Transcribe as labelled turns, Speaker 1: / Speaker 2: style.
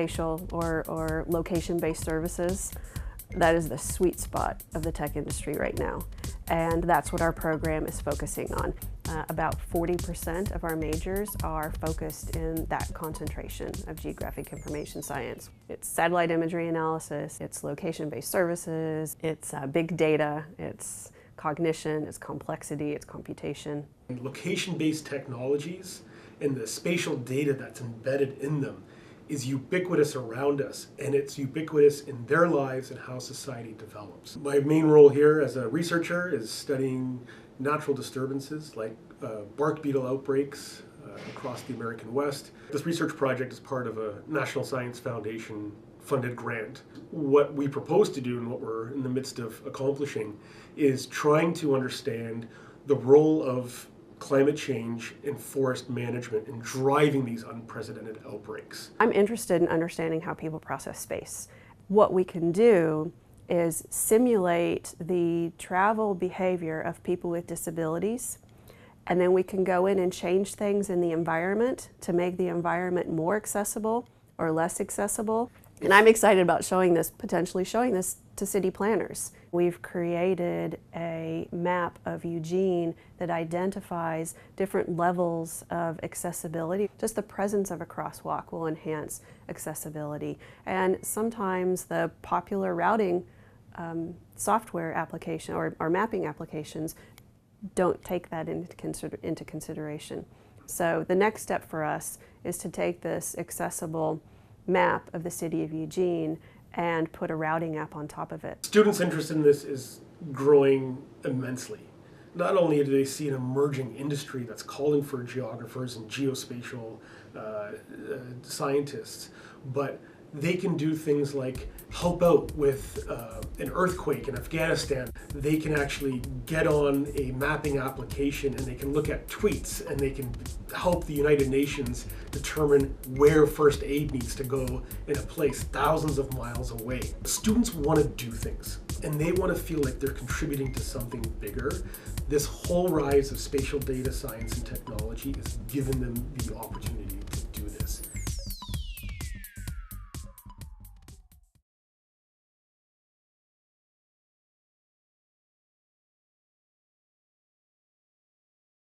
Speaker 1: geospatial or location-based services, that is the sweet spot of the tech industry right now. And that's what our program is focusing on. About 40% of our majors are focused in that concentration of geographic information science. It's satellite imagery analysis, it's location-based services, it's big data, it's cognition, it's complexity, it's computation.
Speaker 2: Location-based technologies and the spatial data that's embedded in them is ubiquitous around us, and it's ubiquitous in their lives and how society develops. My main role here as a researcher is studying natural disturbances like bark beetle outbreaks across the American West. This research project is part of a National Science Foundation funded grant. What we propose to do and what we're in the midst of accomplishing is trying to understand the role of climate change and forest management in driving these unprecedented outbreaks.
Speaker 1: I'm interested in understanding how people process space. What we can do is simulate the travel behavior of people with disabilities, and then we can go in and change things in the environment to make the environment more accessible or less accessible. And I'm excited about potentially showing this to city planners. We've created a map of Eugene that identifies different levels of accessibility. Just the presence of a crosswalk will enhance accessibility. And sometimes the popular routing software application or mapping applications don't take that into consideration. So the next step for us is to take this accessible map of the city of Eugene and put a routing app on top of it.
Speaker 2: Students' interest in this is growing immensely. Not only do they see an emerging industry that's calling for geographers and geospatial scientists, but they can do things like help out with an earthquake in Afghanistan. They can actually get on a mapping application and they can look at tweets and they can help the United Nations determine where first aid needs to go in a place thousands of miles away. Students want to do things and they want to feel like they're contributing to something bigger. This whole rise of spatial data science and technology is giving them the opportunity